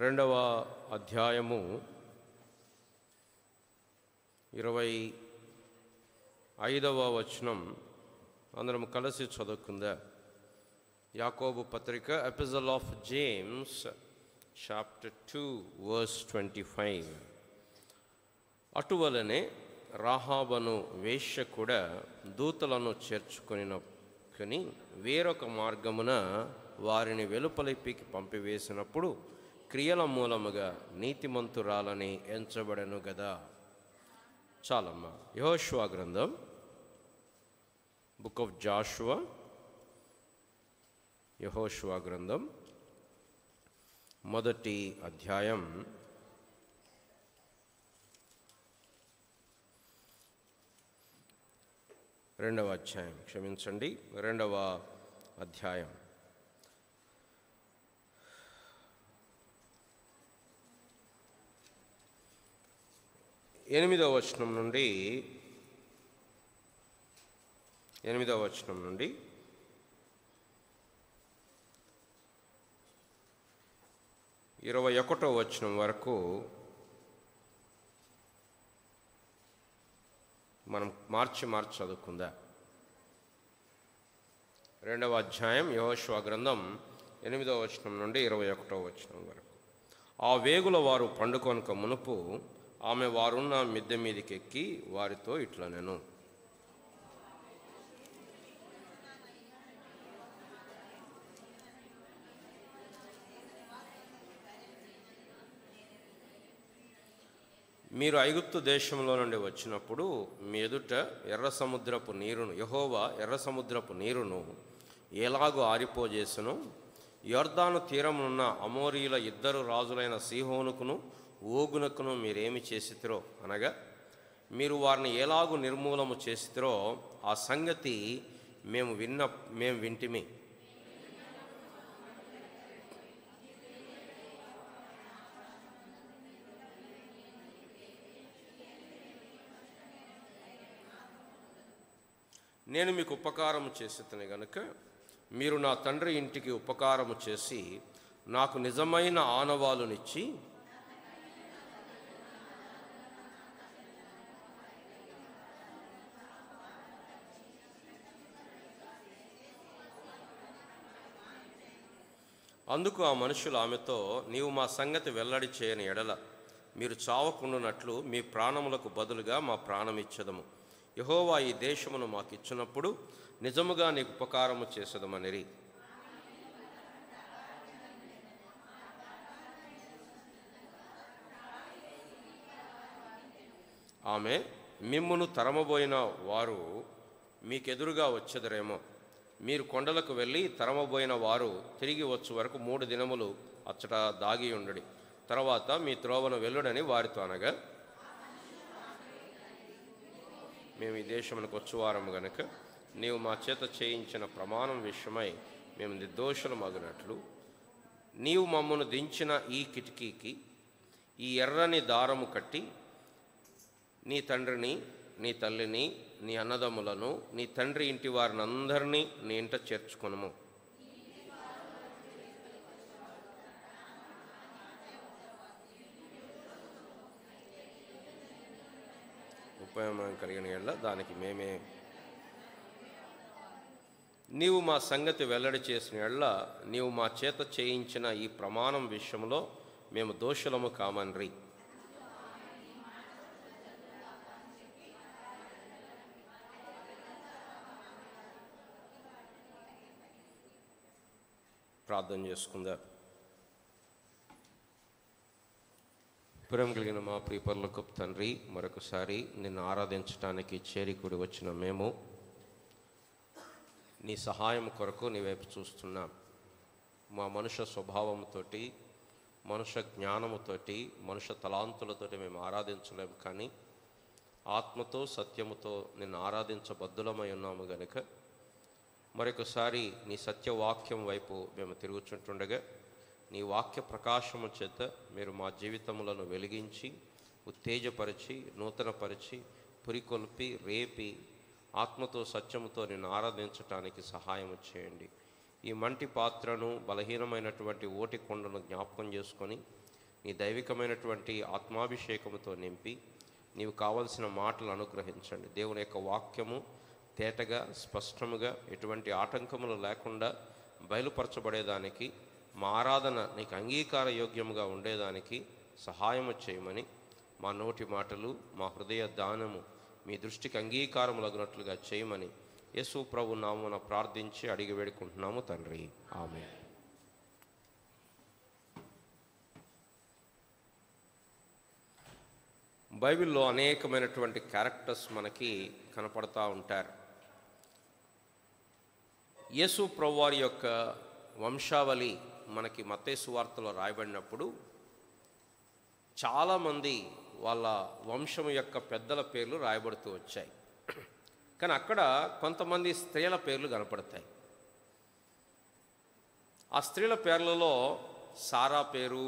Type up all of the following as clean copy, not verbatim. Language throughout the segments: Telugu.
రెండవ అధ్యాయము 25వ వచనం అందరం కలిసి చదువుకుందా. యాకోబు పత్రిక episode of James chapter 2 verse 25. అటువలనే రాహాబను వేశ్య కూడా దూతలను చేర్చుకొని వేరొక మార్గమున వారిని వెలుపలికి పంపివేసినప్పుడు క్రియల మూలముగా నీతిమంతురాలని ఎంచబడెను గదా. చాలమ్మా. యెహోషువ గ్రంథం, బుక్ ఆఫ్ జాషువా, యెహోషువ గ్రంథం మొదటి అధ్యాయం 2వ అధ్యాయం, క్షమించండి, 2వ అధ్యాయం 8వ వచనం నుండి 21వ వచనం వరకు మనం మార్చి చదువుకుందా. 2వ అధ్యాయం యెహోషువ గ్రంథం 8వ వచనం నుండి 21వ వచనం వరకు. ఆ వేగుల వారు పండుకొనక మునుపు ఆమె వారున్న మిద్దె మీదికి ఎక్కి వారితో ఇట్లనెను, మీరు ఐగుప్తు దేశంలో నుండి వచ్చినప్పుడు మీ ఎదుట యెహోవా ఎర్ర సముద్రపు నీరును ఎలాగూ ఆరిపోజేసెను, యొర్దాను తీరమునున్న అమోరీయుల 2 రాజులైన సీహోనుకును ఓగునకును మీరేమి చేసితిరో అనగా మీరు వారిని ఎలాగూ నిర్మూలము చేసితిరో ఆ సంగతి మేము వింటిమి. నేను మీకు ఉపకారము చేసితిని గనుక మీరు నా తండ్రి ఇంటికి ఉపకారము చేసి నాకు నిజమైన ఆనవాలునిచ్చి అందుకు ఆ మనుషులు ఆమెతో, నీవు మా సంగతి వెల్లడి చేయని ఎడల మీరు చావకుండునట్లు మీ ప్రాణములకు బదులుగా మా ప్రాణం ఇచ్చెదము. యెహోవా ఈ దేశమును మాకిచ్చినప్పుడు నిజముగా నీకు ఉపకారము చేసేదమనిరి. ఆమె, మిమ్మును తరమబోయిన వారు మీకెదురుగా వచ్చెదరేమో, మీరు కొండలకు వెళ్ళి తరమబోయిన వారు తిరిగి వచ్చు వరకు 3 దినములు అచ్చట దాగి ఉండడి, తర్వాత మీ త్రోవను వెళ్ళుడని వారితో అనగా, మేము ఈ దేశమునకు వచ్చువారము గనుక నీవు మా చేత చేయించిన ప్రమాణం విషయమై మేము నిర్దోషులమగునట్లు నీవు మమ్మను దించిన ఈ కిటికీకి ఈ ఎర్రని దారము కట్టి నీ తండ్రిని, నీ తల్లిని, నీ అన్నదమ్ములను, నీ తండ్రి ఇంటి వారిని అందరినీ నీ ఇంట చేర్చుకొనుము. ఉపయోగం కలిగిన ఎడల దానికి మేమే. నీవు మా సంగతి వెల్లడి చేసిన ఎడల నీవు మా చేత చేయించిన ఈ ప్రమాణం విషయంలో మేము దోషులము కామన్రి. ప్రార్థన చేసుకుందా. ప్రేమ కలిగిన మా ప్రియపరలోకపు తండ్రి, మరొకసారి నిన్ను ఆరాధించడానికి చేరికూడి వచ్చిన మేము నీ సహాయం కొరకు నీ వైపు చూస్తున్నాం. మా మనుష్య స్వభావంతోటి, మనుష్య జ్ఞానముతోటి, మనుష్య తలాంతులతోటి మేము ఆరాధించలేము, కానీ ఆత్మతో సత్యముతో నిన్ను ఆరాధించబద్దులమై ఉన్నాము గనుక మరొకసారి నీ సత్యవాక్యం వైపు మేము తిరుగుచుంటుండగా నీ వాక్య ప్రకాశము చేత మీరు మా జీవితములను వెలిగించి, ఉత్తేజపరిచి, నూతనపరిచి, పురికొల్పి, రేపి, ఆత్మతో సత్యముతో నిన్ను ఆరాధించటానికి సహాయం చేయండి. ఈ మంటి పాత్రను, బలహీనమైనటువంటి ఓటి కొండను జ్ఞాపకం చేసుకొని నీ దైవికమైనటువంటి ఆత్మాభిషేకంతో నింపి నీవు కావలసిన మాటలు అనుగ్రహించండి. దేవుని యొక్క వాక్యము తేటగా, స్పష్టముగా, ఎటువంటి ఆటంకములు లేకుండా బయలుపరచబడేదానికి, మా ఆరాధన నీకు అంగీకార యోగ్యముగా ఉండేదానికి సహాయము చేయమని, మా నోటి మాటలు, మా హృదయ దానము మీ దృష్టికి అంగీకారములగినట్లుగా చేయమని యేసు ప్రభు నామమున ప్రార్థించి అడిగి వేడుకుంటున్నాము తండ్రి. ఆమేన్. బైబిల్లో అనేకమైనటువంటి క్యారెక్టర్స్ మనకి కనపడతా ఉంటారు. యేసు ప్రభువారి యొక్క వంశావళి మనకి మత్తయి సువార్తలో రాయబడినప్పుడు చాలామంది వాళ్ళ వంశం యొక్క పెద్దల పేర్లు రాయబడుతూ వచ్చాయి. కానీ అక్కడ కొంతమంది స్త్రీల పేర్లు కనపడతాయి. ఆ స్త్రీల పేర్లలో సారా పేరు,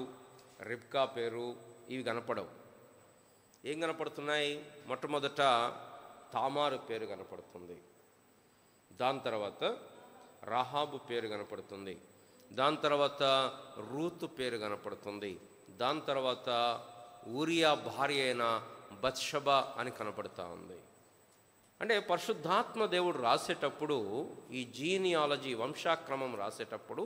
రిబ్కా పేరు ఇవి కనపడవు. ఏం కనపడుతున్నాయి? మొట్టమొదట తామారు పేరు కనపడుతుంది, దాని తర్వాత రాహాబు పేరు కనపడుతుంది, దాని తర్వాత రూతు పేరు కనపడుతుంది, దాని తర్వాత ఊరియా భార్య అయిన బత్షబ అని కనపడుతూ ఉంది. అంటే పరిశుద్ధాత్మ దేవుడు రాసేటప్పుడు, ఈ జీనియాలజీ వంశాక్రమం రాసేటప్పుడు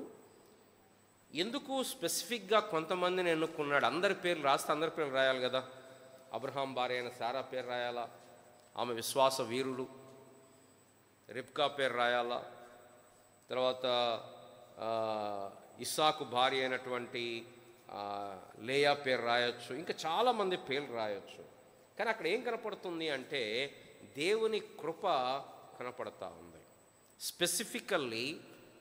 ఎందుకు స్పెసిఫిక్గా కొంతమందిని ఎన్నుకున్నాడు? అందరి పేర్లు రాస్తే అందరి పేర్లు రాయాలి కదా. అబ్రహాం భార్య అయిన సారా పేరు రాయాలా, ఆమె విశ్వాస వీరుడు. రిబ్కా పేరు రాయాలా, తర్వాత ఇస్సాకు భార్య అయినటువంటి లేయా పేరు రాయొచ్చు, ఇంకా చాలామంది పేర్లు రాయొచ్చు. కానీ అక్కడ ఏం కనపడుతుంది అంటే దేవుని కృప కనపడతా ఉంది. స్పెసిఫికల్లీ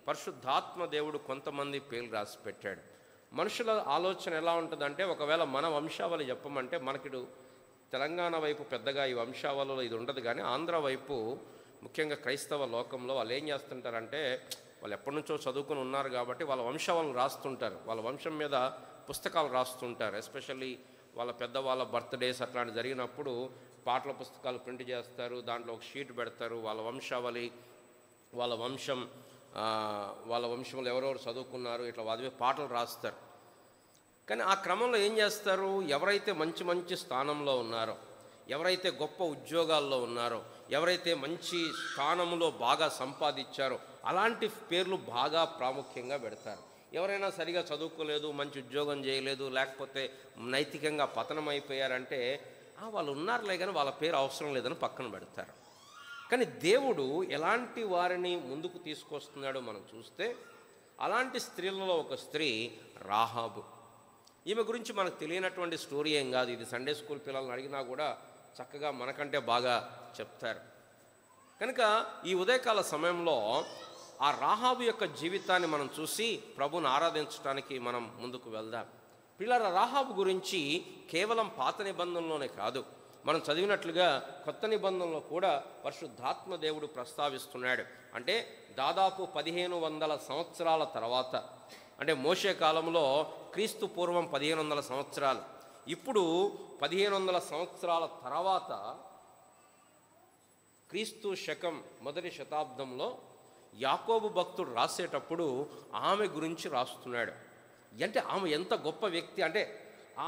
పరిశుద్ధాత్మ దేవుడు కొంతమంది పేర్లు రాసి పెట్టాడు. మనుషుల ఆలోచన ఎలా ఉంటుందంటే, ఒకవేళ మన వంశావళి చెప్పమంటే మనకిడు తెలంగాణ వైపు పెద్దగా ఈ వంశావళిలో ఇది ఉండదు, కానీ ఆంధ్ర వైపు ముఖ్యంగా క్రైస్తవ లోకంలో వాళ్ళు ఏం చేస్తుంటారంటే, వాళ్ళు ఎప్పటి నుంచో చదువుకుని ఉన్నారు కాబట్టి వాళ్ళ వంశావళిని రాస్తుంటారు, వాళ్ళ వంశం మీద పుస్తకాలు రాస్తుంటారు. ఎస్పెషల్లీ వాళ్ళ పెద్దవాళ్ళ బర్త్డేస్ అట్లాంటి జరిగినప్పుడు పాటల పుస్తకాలు ప్రింట్ చేస్తారు, దాంట్లో ఒక షీట్ పెడతారు, వాళ్ళ వంశావళి, వాళ్ళ వంశంలో ఎవరెవరు చదువుకున్నారు ఇట్లా వాదివే పాటలు రాస్తారు. కానీ ఆ క్రమంలో ఏం చేస్తారు, ఎవరైతే మంచి మంచి స్థానంలో ఉన్నారో, ఎవరైతే గొప్ప ఉద్యోగాల్లో ఉన్నారో, ఎవరైతే మంచి స్థానంలో బాగా సంపాదించారో అలాంటి పేర్లు బాగా ప్రాముఖ్యంగా పెడతారు. ఎవరైనా సరిగా చదువుకోలేదు, మంచి ఉద్యోగం చేయలేదు, లేకపోతే నైతికంగా పతనం అయిపోయారంటే వాళ్ళు ఉన్నారులే కానీ వాళ్ళ పేరు అవసరం లేదని పక్కన పెడతారు. కానీ దేవుడు ఎలాంటి వారిని ముందుకు తీసుకొస్తున్నాడో మనం చూస్తే, అలాంటి స్త్రీలలో ఒక స్త్రీ రాహాబు. ఈమె గురించి మనకు తెలియనటువంటి స్టోరీ ఏం కాదు. ఇది సండే స్కూల్ పిల్లల్ని అడిగినా కూడా చక్కగా మనకంటే బాగా చెప్తారు. కనుక ఈ ఉదయకాల సమయంలో ఆ రాహాబు యొక్క జీవితాన్ని మనం చూసి ప్రభుని ఆరాధించడానికి మనం ముందుకు వెళ్దాం. పిల్లల రాహాబు గురించి కేవలం పాత నిబంధనలోనే కాదు, మనం చదివినట్లుగా కొత్త నిబంధనలో కూడా పరిశుద్ధాత్మ దేవుడు ప్రస్తావిస్తున్నాడు. అంటే దాదాపు 1500 సంవత్సరాల తర్వాత, అంటే మోషే కాలంలో క్రీస్తు పూర్వం 1500 సంవత్సరాలు, ఇప్పుడు 1500 సంవత్సరాల తర్వాత క్రీస్తు శకం 1వ శతాబ్దంలో యాకోబు భక్తుడు రాసేటప్పుడు ఆమె గురించి రాస్తున్నాడు. అంటే ఆమె ఎంత గొప్ప వ్యక్తి, అంటే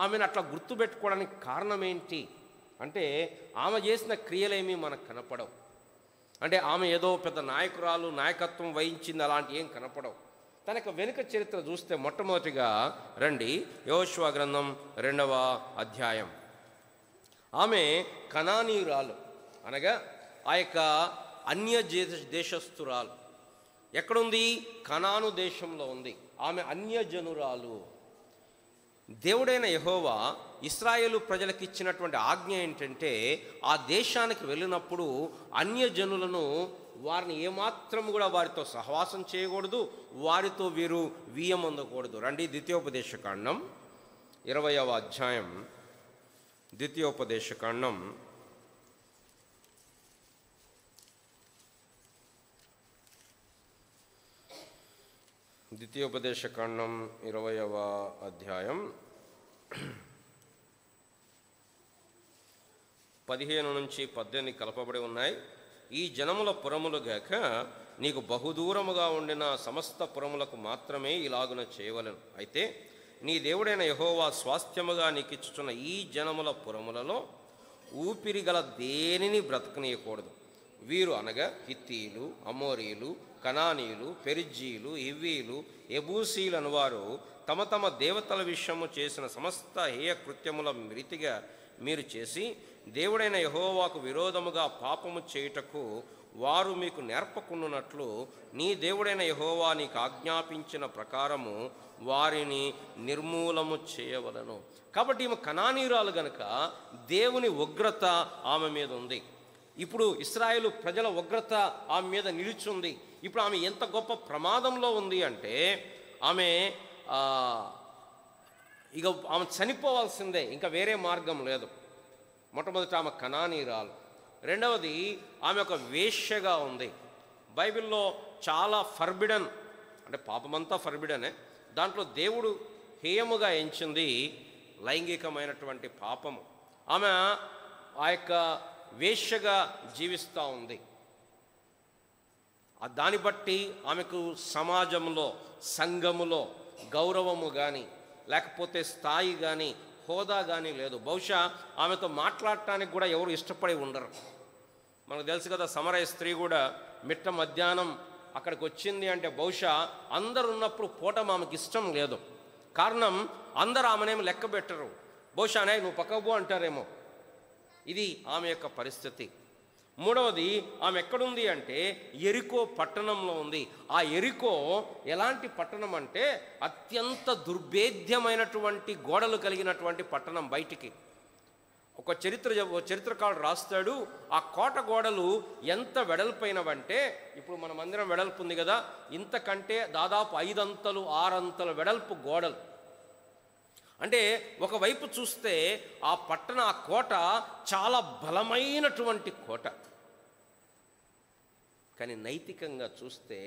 ఆమెను అట్లా గుర్తుపెట్టుకోవడానికి కారణం ఏంటి అంటే, ఆమె చేసిన క్రియలేమీ మనకు కనపడవు. అంటే ఆమె ఏదో పెద్ద నాయకురాలు, నాయకత్వం వహించింది అలాంటి ఏం కనపడవు. తనకు వెనుక చరిత్ర చూస్తే మొట్టమొదటిగా రండి, యెహోషువ గ్రంథం 2వ అధ్యాయం. ఆమె కనానీయురాలు, అనగా ఆ యొక్క అన్య దేశస్థురాలు. ఎక్కడుంది? కనాను దేశంలో ఉంది. ఆమె అన్యజనురాలు. దేవుడైన యెహోవా ఇశ్రాయేలు ప్రజలకు ఇచ్చినటువంటి ఆజ్ఞ ఏంటంటే, ఆ దేశానికి వెళ్ళినప్పుడు అన్యజనులను, వారిని ఏమాత్రం కూడా వారితో సహవాసం చేయకూడదు, వారితో వీరు వీయమొందకూడదు. రండి, ద్వితీయోపదేశకాండం 20వ అధ్యాయం. ద్వితీయోపదేశకాండం 20వ అధ్యాయం 15 నుంచి 18 కలపబడి ఉన్నాయి. ఈ జనముల పురములు గాక నీకు బహుదూరముగా ఉండిన సమస్త పురములకు మాత్రమే ఇలాగున చేయవలెను. అయితే నీ దేవుడైన యెహోవా స్వాస్థ్యముగా నీకిచ్చుచున్న ఈ జనముల పురములలో ఊపిరిగల దేనిని బ్రతకనీయకూడదు. వీరు అనగా హిత్తీయులు, అమోరీయులు, కనానీయులు, పెరిజ్జీయులు, హివ్వీయులు, ఎబూసీయులు అనువారు తమ తమ దేవతల విషయము చేసిన సమస్త హేయ కృత్యముల రీతిగా మీరు చేసి దేవుడైన యెహోవాకు విరోధముగా పాపము చేయుటకు వారు మీకు నేర్పకుండునట్లు నీ దేవుడైన యెహోవా నీకు ఆజ్ఞాపించిన ప్రకారము వారిని నిర్మూలము చేయవలను. కాబట్టి ఈమె కనానీయురాలు గనుక దేవుని ఉగ్రత ఆమె మీద ఉంది. ఇప్పుడు ఇశ్రాయేలు ప్రజల ఉగ్రత ఆమె మీద నిలుచుంది. ఇప్పుడు ఆమె ఎంత గొప్ప ప్రమాదంలో ఉంది అంటే ఆమె ఇక ఆమె చనిపోవాల్సిందే, ఇంకా వేరే మార్గం లేదు. మొట్టమొదట ఆమె కనానీయురాలు. రెండవది ఆమె ఒక వేశ్యగా ఉంది. బైబిల్లో చాలా ఫర్బిడన్, అంటే పాపమంతా ఫర్బిడనే, దాంట్లో దేవుడు హేయముగా ఎంచింది లైంగికమైనటువంటి పాపము. ఆమె ఆ యొక్క వేశ్యగా జీవిస్తూ ఉంది. దాన్ని బట్టి ఆమెకు సమాజంలో, సంఘములో గౌరవము కానీ లేకపోతే స్థాయి కానీ హోదా కానీ లేదు. బహుశా ఆమెతో మాట్లాడటానికి కూడా ఎవరు ఇష్టపడి ఉండరు. మనకు తెలుసు కదా, సమరయ స్త్రీ కూడా మిట్ట మధ్యాహ్నం అక్కడికి వచ్చింది అంటే బహుశా అందరు ఉన్నప్పుడు పోవటం ఆమెకి ఇష్టం లేదు. కారణం అందరు ఆమెనేమి లెక్క పెట్టరు. బహుశా నువ్వు పక్కకు పో అంటారేమో. ఇది ఆమె యొక్క పరిస్థితి. మూడవది ఆమె ఎక్కడుంది అంటే ఎరికో పట్టణంలో ఉంది. ఆ ఎరికో ఎలాంటి పట్టణం అంటే అత్యంత దుర్భేద్యమైనటువంటి గోడలు కలిగినటువంటి పట్టణం. బయటికి ఒక చరిత్రకారుడు రాస్తాడు, ఆ కోట గోడలు ఎంత వెడల్పైనవంటే, ఇప్పుడు మన మందిరం వెడల్పు ఉంది కదా, ఇంతకంటే దాదాపు 5 అంతలు 6 అంతల వెడల్పు గోడలు. అంటే ఒకవైపు చూస్తే ఆ కోట చాలా బలమైనటువంటి కోట, కానీ నైతికంగా చూస్తే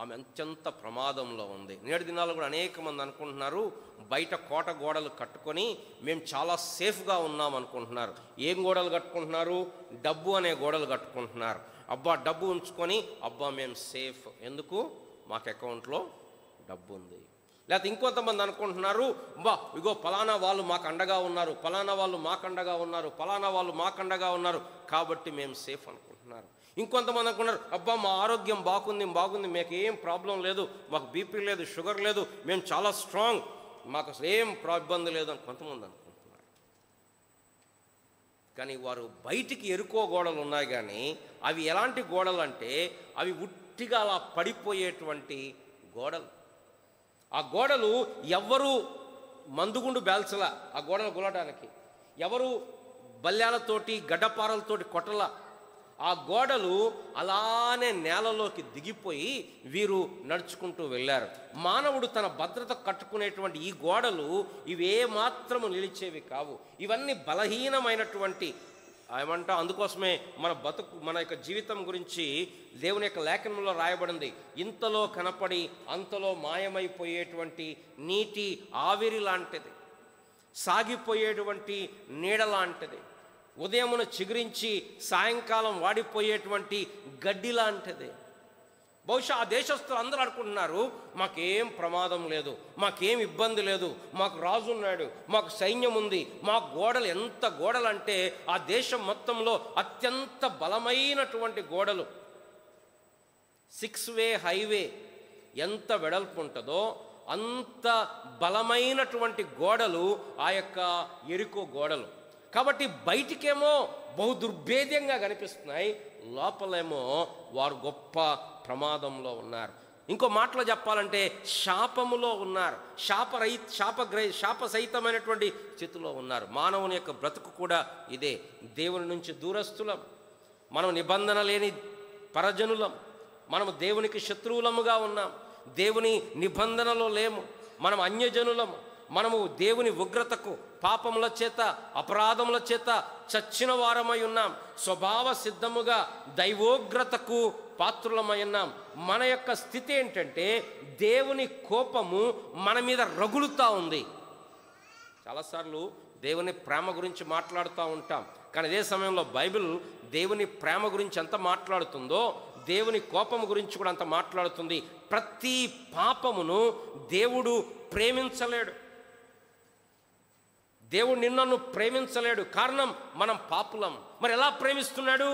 ఆమె అత్యంత ప్రమాదంలో ఉంది. నేటి దినాల్లో కూడా అనేక మంది అనుకుంటున్నారు బయట కోట గోడలు కట్టుకొని మేము చాలా సేఫ్గా ఉన్నాం అనుకుంటున్నారు. ఏం గోడలు కట్టుకుంటున్నారు? డబ్బు అనే గోడలు కట్టుకుంటున్నారు. అబ్బా డబ్బు ఉంచుకొని అబ్బా మేము సేఫ్, ఎందుకు? మాకు అకౌంట్లో డబ్బు ఉంది. లేకపోతే ఇంకొంతమంది అనుకుంటున్నారు బా ఇగో ఫలానా వాళ్ళు మాకు అండగా ఉన్నారు, ఫలానా వాళ్ళు మాకు అండగా ఉన్నారు, ఫలానా వాళ్ళు మాకు అండగా ఉన్నారు కాబట్టి మేము సేఫ్ అనుకుంటున్నారు. ఇంకొంతమంది అనుకున్నారు అబ్బా మా ఆరోగ్యం బాగుంది, మీకు ఏం ప్రాబ్లం లేదు, మాకు బీపీ లేదు, షుగర్ లేదు, మేము చాలా స్ట్రాంగ్, మాకు అసలు ఏం ఇబ్బంది లేదు అని కొంతమంది అనుకుంటున్నారు. కానీ వారు బయటికి ఎరుకో గోడలు ఉన్నాయి, కానీ అవి ఎలాంటి గోడలు అంటే అవి ఉట్టిగా అలా పడిపోయేటువంటి గోడలు. ఆ గోడలు ఎవ్వరూ మందుగుండు బేల్చలా, ఆ గోడలు గులడానికి ఎవరు బల్యాలతోటి గడ్డపారలతోటి కొట్టలా. ఆ గోడలు అలానే నేలలోకి దిగిపోయి వీరు నడుచుకుంటూ వెళ్ళారు. మానవుడు తన భద్రత కట్టుకునేటువంటి ఈ గోడలు ఇవే మాత్రము నిలిచేవి కావు. ఇవన్నీ బలహీనమైనటువంటి అందుకోసమే మన యొక్క జీవితం గురించి దేవుని యొక్క లేఖనంలో రాయబడింది, ఇంతలో కనపడి అంతలో మాయమైపోయేటువంటి నీటి ఆవిరి లాంటిది, సాగిపోయేటువంటి నీడ లాంటిది, ఉదయమున చిగురించి సాయంకాలం వాడిపోయేటువంటి గడ్డి లాంటిది. బహుశా ఆ దేశస్తులు అందరూ అనుకుంటున్నారు మాకేం ప్రమాదం లేదు, మాకేం ఇబ్బంది లేదు, మాకు రాజు ఉన్నాడు, మాకు సైన్యం ఉంది, మా గోడలు ఎంత గోడలు అంటే ఆ దేశం మొత్తంలో అత్యంత బలమైనటువంటి గోడలు. 6-వే హైవే ఎంత వెడల్పు ఉంటుందో అంత బలమైనటువంటి గోడలు ఆ యొక్క ఎరికో గోడలు. కాబట్టి బయటికేమో బహు దుర్భేద్యంగా కనిపిస్తున్నాయి, లోపలేమో వారు గొప్ప ప్రమాదంలో ఉన్నారు. ఇంకో మాటలో చెప్పాలంటే శాపములో ఉన్నారు, శాప సహితమైనటువంటి స్థితిలో ఉన్నారు. మానవుని యొక్క బ్రతుకు కూడా ఇదే. దేవుని నుంచి దూరస్తులం, మనం నిబంధన లేని పరజనులం, మనము దేవునికి శత్రువులముగా ఉన్నాం, దేవుని నిబంధనలో లేము, మనం అన్యజనులము, మనము దేవుని ఉగ్రతకు పాపముల చేత అపరాధముల చేత చచ్చిన వారమై ఉన్నాం, స్వభావ సిద్ధముగా దైవోగ్రతకు పాత్రులమై ఉన్నాం. మన యొక్క స్థితి ఏంటంటే దేవుని కోపము మన మీద రగులుతూ ఉంది. చాలాసార్లు దేవుని ప్రేమ గురించి మాట్లాడుతూ ఉంటాం, కానీ అదే సమయంలో బైబిల్ దేవుని ప్రేమ గురించి ఎంత మాట్లాడుతుందో దేవుని కోపం గురించి కూడా అంత మాట్లాడుతుంది. ప్రతి పాపమును దేవుడు ప్రేమించలేడు. దేవుడు నిన్నను ప్రేమించలేడు. కారణం మనం పాపులం. మరి ఎలా ప్రేమిస్తున్నాడు?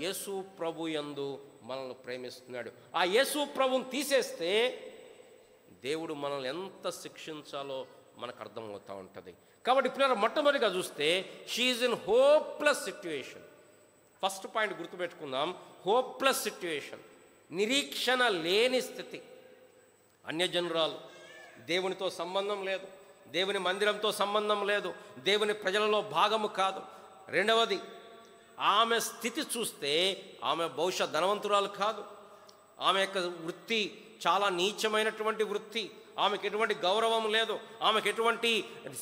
యేసు ప్రభు యందు మనల్ని ప్రేమిస్తున్నాడు. ఆ యేసు ప్రభుని తీసేస్తే దేవుడు మనల్ని ఎంత శిక్షించాలో మనకు అర్థమవుతూ ఉంటుంది. కాబట్టి ఇప్పుడు మొట్టమొదటిగా చూస్తే she is in hopeless situation. First point గుర్తుపెట్టుకుందాం, హోప్లెస్ సిట్యుయేషన్, నిరీక్షణ లేని స్థితి. అన్యజనురాలు, దేవునితో సంబంధం లేదు, దేవుని మందిరంతో సంబంధం లేదు, దేవుని ప్రజలలో భాగము కాదు. రెండవది, ఆమె స్థితి చూస్తే ఆమె బహుశా ధనవంతురాలు కాదు. ఆమె యొక్క వృత్తి చాలా నీచమైనటువంటి వృత్తి. ఆమెకు ఎటువంటి గౌరవం లేదు, ఆమెకు ఎటువంటి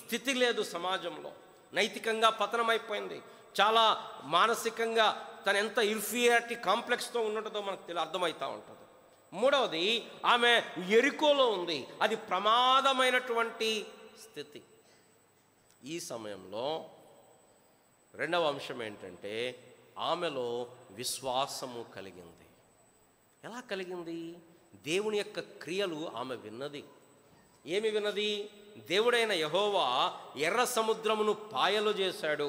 స్థితి లేదు సమాజంలో. నైతికంగా పతనమైపోయింది. చాలా మానసికంగా తను ఎంత ఇన్ఫీరియారిటీ కాంప్లెక్స్తో ఉన్నదో మనకు అర్థమవుతూ ఉంటుంది. మూడవది, ఆమె ఎరికోలో ఉంది. అది ప్రమాదమైనటువంటి స్థితి. ఈ సమయంలో రెండవ అంశం ఏంటంటే ఆమెలో విశ్వాసము కలిగింది. ఎలా కలిగింది? దేవుని యొక్క క్రియలు ఆమె విన్నది. ఏమి విన్నది? దేవుడైన యెహోవా ఎర్ర సముద్రమును పాయలు చేశాడు.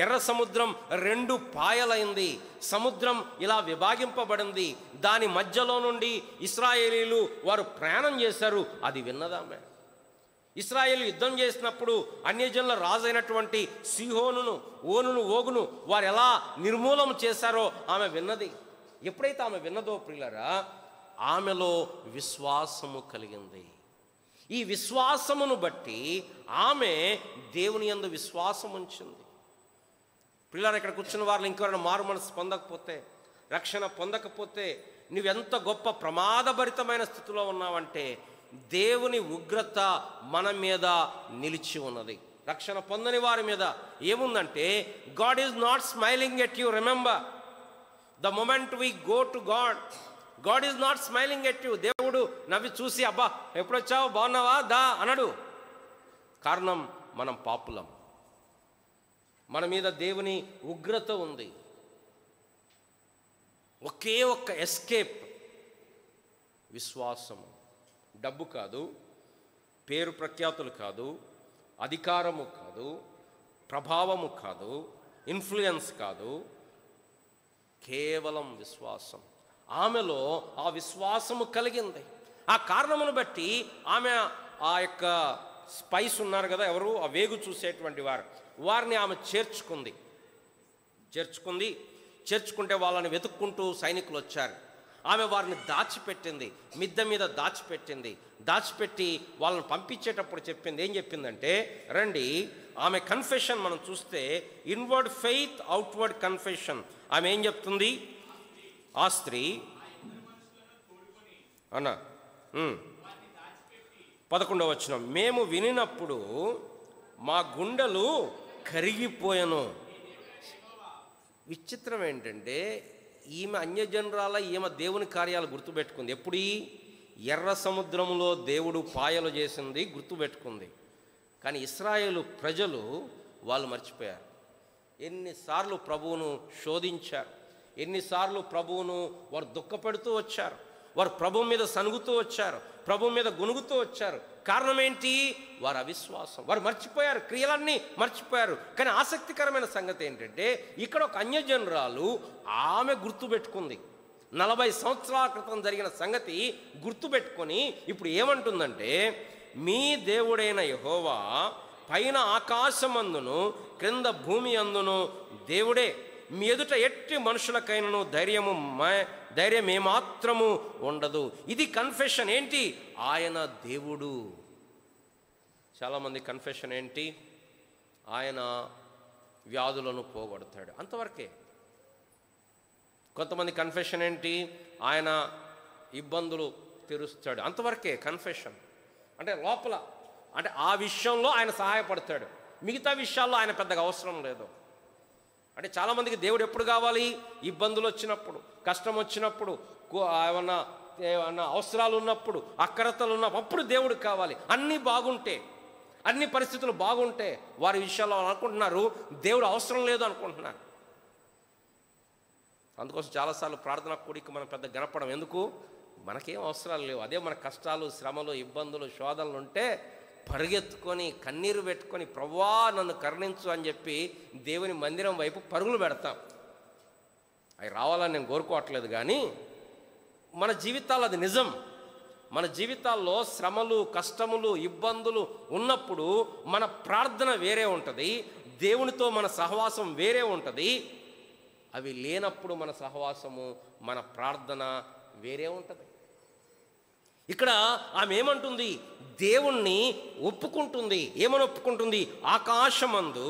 ఎర్ర సముద్రం 2 పాయలైంది. సముద్రం ఇలా విభాగింపబడింది. దాని మధ్యలో నుండి ఇశ్రాయేలీలు వారు ప్రయాణం చేశారు. అది విన్నదామె. ఇశ్రాయేలు యుద్ధం చేసినప్పుడు అన్యజనుల రాజైనటువంటి సీహోనును, ఓగును వారు ఎలా నిర్మూలన చేశారో ఆమె విన్నది. ఎప్పుడైతే ఆమె విన్నదో ప్రియులారా, ఆమెలో విశ్వాసము కలిగింది. ఈ విశ్వాసమును బట్టి ఆమె దేవుని యందు విశ్వాసం ఉంచింది. పిల్లలు ఇక్కడ కూర్చున్న వారిని ఇంకెవరైనా మారు మనసు పొందకపోతే, రక్షణ పొందకపోతే, నువ్వెంత గొప్ప ప్రమాదభరితమైన స్థితిలో ఉన్నావంటే దేవుని ఉగ్రత మన మీద నిలిచి ఉన్నది. రక్షణ పొందని వారి మీద ఏముందంటే, God is not smiling at you. Remember, the moment we go to God, God is not smiling at you. దేవుడు నవ్వి చూసి అబ్బా ఎప్పుడొచ్చావు, బాగున్నావా, దా అనడు. కారణం మనం పాపులం. మన మీద దేవుని ఉగ్రత ఉంది. ఒకే ఒక్క ఎస్కేప్, విశ్వాసము. డబ్బు కాదు, పేరు ప్రఖ్యాతులు కాదు, అధికారము కాదు, ప్రభావము కాదు, ఇన్ఫ్లుయెన్స్ కాదు, కేవలం విశ్వాసం. ఆమెలో ఆ విశ్వాసము కలిగింది. ఆ కారణమును బట్టి ఆమె ఆ యొక్క స్పైస్ ఉన్నారు కదా, ఎవరు ఆ వేగు చూసేటువంటి వారిని ఆమె చేర్చుకుంటే వాళ్ళని వెతుక్కుంటూ సైనికులు వచ్చారు. ఆమె వారిని దాచిపెట్టింది, మిద్దె మీద దాచిపెట్టి వాళ్ళని పంపించేటప్పుడు చెప్పింది. ఏం చెప్పిందంటే, రండి. ఆమె కన్ఫెషన్ మనం చూస్తే ఇన్వర్డ్ ఫెయిత్, అవుట్వర్డ్ కన్ఫెషన్. ఆమె ఏం చెప్తుంది? ఆ స్త్రీ అన్న 11వ వచనం, మేము వినినప్పుడు మా గుండెలు కరిగిపోయాను. విచిత్రం ఏంటంటే ఈమె అన్యజనురాల, ఈమె దేవుని కార్యాలు గుర్తుపెట్టుకుంది. ఎప్పుడు? ఎర్ర సముద్రంలో దేవుడు పాయలు చేసింది గుర్తుపెట్టుకుంది. కానీ ఇశ్రాయేలు ప్రజలు వాళ్ళు మర్చిపోయారు. ఎన్నిసార్లు ప్రభువును శోధించారు, ఎన్నిసార్లు ప్రభువును వారు దుఃఖపెడుతూ వచ్చారు, వారు ప్రభు మీద సనుగుతూ వచ్చారు, ప్రభు మీద గునుగుతూ వచ్చారు. కారణం ఏంటి? వారు అవిశ్వాసం. వారు మర్చిపోయారు, క్రియలన్నీ మర్చిపోయారు. కానీ ఆసక్తికరమైన సంగతి ఏంటంటే ఇక్కడ ఒక అన్యజనురాలు ఆమె గుర్తుపెట్టుకుంది. 40 సంవత్సరాల క్రితం జరిగిన సంగతి గుర్తుపెట్టుకొని ఇప్పుడు ఏమంటుందంటే, మీ దేవుడైన యెహోవా పైన ఆకాశమందును క్రింద భూమి అందును దేవుడే. మీ ఎదుట ఎట్టి మనుషులకైనను ధైర్యం ఏమాత్రము ఉండదు. ఇది కన్ఫెషన్. ఏంటి? ఆయన దేవుడు. చాలామంది కన్ఫెషన్ ఏంటి? ఆయన వ్యాధులను పోగొడతాడు, అంతవరకే. కొంతమంది కన్ఫెషన్ ఏంటి? ఆయన ఇబ్బందులు తీరుస్తాడు, అంతవరకే కన్ఫెషన్. అంటే లోపల, అంటే ఆ విషయంలో ఆయన సహాయపడతాడు, మిగతా విషయాల్లో ఆయన పెద్దగా అవసరం లేదు. అంటే చాలామందికి దేవుడు ఎప్పుడు కావాలి? ఇబ్బందులు వచ్చినప్పుడు, కష్టం వచ్చినప్పుడు, ఏమన్నా అవసరాలు ఉన్నప్పుడు, అక్కరతలు ఉన్నప్పుడు, అప్పుడు దేవుడు కావాలి. అన్నీ బాగుంటే, అన్ని పరిస్థితులు బాగుంటే వారి విషయాల్లో అనుకుంటున్నారు దేవుడు అవసరం లేదు అనుకుంటున్నారు. అందుకోసం చాలాసార్లు ప్రార్థనా కూడిక మనం పెద్ద గనపడం. ఎందుకు? మనకేం అవసరాలు లేవు. అదే మన కష్టాలు, శ్రమలు, ఇబ్బందులు, శోధనలు ఉంటే పరుగెత్తుకొని కన్నీరు పెట్టుకొని ప్రభువా నన్ను కరుణించు అని చెప్పి దేవుని మందిరం వైపు పరుగులు పెడతాం. అవి రావాలని నేను కోరుకోవట్లేదు, కానీ మన జీవితాలు అది నిజం. మన జీవితాల్లో శ్రమలు, కష్టములు, ఇబ్బందులు ఉన్నప్పుడు మన ప్రార్థన వేరే ఉంటుంది, దేవునితో మన సహవాసం వేరే ఉంటుంది. అవి లేనప్పుడు మన సహవాసము, మన ప్రార్థన వేరే ఉంటుంది. ఇక్కడ ఆమె ఏమంటుంది? దేవుణ్ణి ఒప్పుకుంటుంది. ఏమని ఒప్పుకుంటుంది? ఆకాశమందు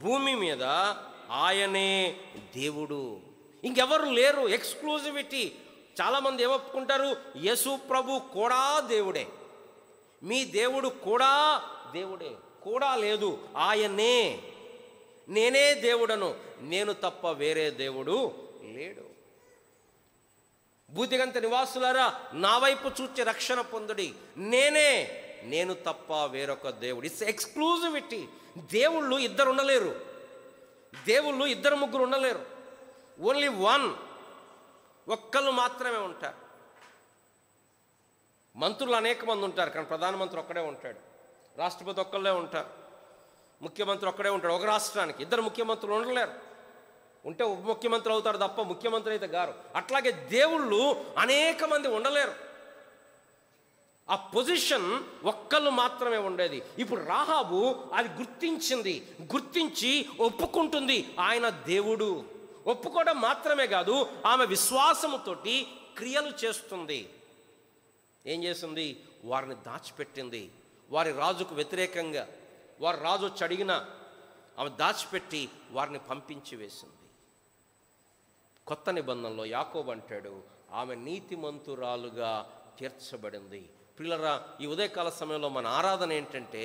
భూమి మీద ఆయనే దేవుడు, ఇంకెవరు లేరు. ఎక్స్క్లూజివిటీ. చాలామంది ఏమొప్పుకుంటారు? యేసు ప్రభు కూడా దేవుడే, మీ దేవుడు కూడా దేవుడే. కూడా లేదు, ఆయనే. నేనే దేవుడను, నేను తప్ప వేరే దేవుడు లేడు. భూదిగంత నివాసులారా నా వైపు చూచి రక్షణ పొందుడి, నేను తప్ప వేరొక దేవుడు. It's exclusivity. దేవుళ్ళు ఇద్దరు ఉండలేరు, దేవుళ్ళు ఇద్దరు ముగ్గురు ఉండలేరు. ఓన్లీ వన్, ఒక్కళ్ళు మాత్రమే ఉంటారు. మంత్రులు అనేక మంది ఉంటారు, కానీ ప్రధానమంత్రి ఒక్కడే ఉంటాడు. రాష్ట్రపతి ఒక్కళ్ళే ఉంటారు, ముఖ్యమంత్రి ఒక్కడే ఉంటాడు. ఒక రాష్ట్రానికి ఇద్దరు ముఖ్యమంత్రులు ఉండలేరు. ఉంటే ఉప ముఖ్యమంత్రి అవుతాడు తప్ప ముఖ్యమంత్రి అయితే గారు. అట్లాగే దేవుళ్ళు అనేక మంది ఉండలేరు. ఆ పొజిషన్ ఒక్కళ్ళు మాత్రమే ఉండేది. ఇప్పుడు రాహాబు అది గుర్తించి ఒప్పుకుంటుంది ఆయన దేవుడు. ఒప్పుకోవడం మాత్రమే కాదు, ఆమె విశ్వాసముతోటి క్రియలు చేస్తుంది. ఏం చేస్తుంది? వారిని దాచిపెట్టింది. వారి రాజుకు వ్యతిరేకంగా వారి రాజు వచ్చి అడిగినా ఆమె దాచిపెట్టి వారిని పంపించి వేసింది. కొత్త నిబంధనలో యాకోబు అంటాడు, ఆమె నీతిమంతురాలుగా తీర్చబడింది. పిల్లరా, ఈ ఉదయకాల సమయంలో మన ఆరాధన ఏంటంటే,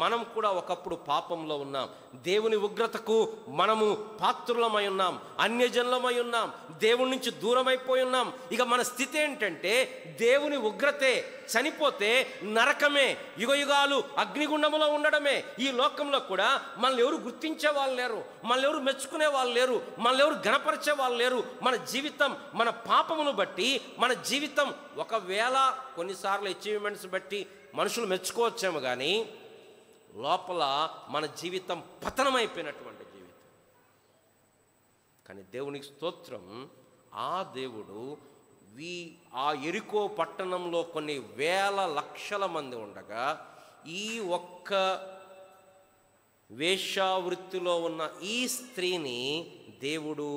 మనం కూడా ఒకప్పుడు పాపంలో ఉన్నాం, దేవుని ఉగ్రతకు మనము పాత్రులమై ఉన్నాం, అన్యజనులమై ఉన్నాం, దేవుని నుంచి దూరమైపోయి ఉన్నాం. ఇక మన స్థితి ఏంటంటే దేవుని ఉగ్రతే, చనిపోతే నరకమే, యుగయుగాలు అగ్నిగుండములో ఉండడమే. ఈ లోకంలో కూడా మనల్ని ఎవరు గుర్తించే వాళ్ళు లేరు, మనల్ని ఎవరు మెచ్చుకునే వాళ్ళు లేరు, మనల్ని ఎవరు గణపరిచే వాళ్ళు లేరు. మన జీవితం, మన పాపమును బట్టి మన జీవితం, ఒకవేళ కొన్నిసార్లు అచీవ్మెంట్స్ బట్టి మనుషులు మెచ్చుకోవచ్చేమో, కానీ లోపల మన జీవితం పతనమైపోయినటువంటి జీవితం. కానీ దేవునికి స్తోత్రం, ఆ దేవుడు ఆ యెరికో పట్టణంలో కొన్ని వేల లక్షల మంది ఉండగా ఈ ఒక్క వేశ్యావృత్తిలో ఉన్న ఈ స్త్రీని దేవుడు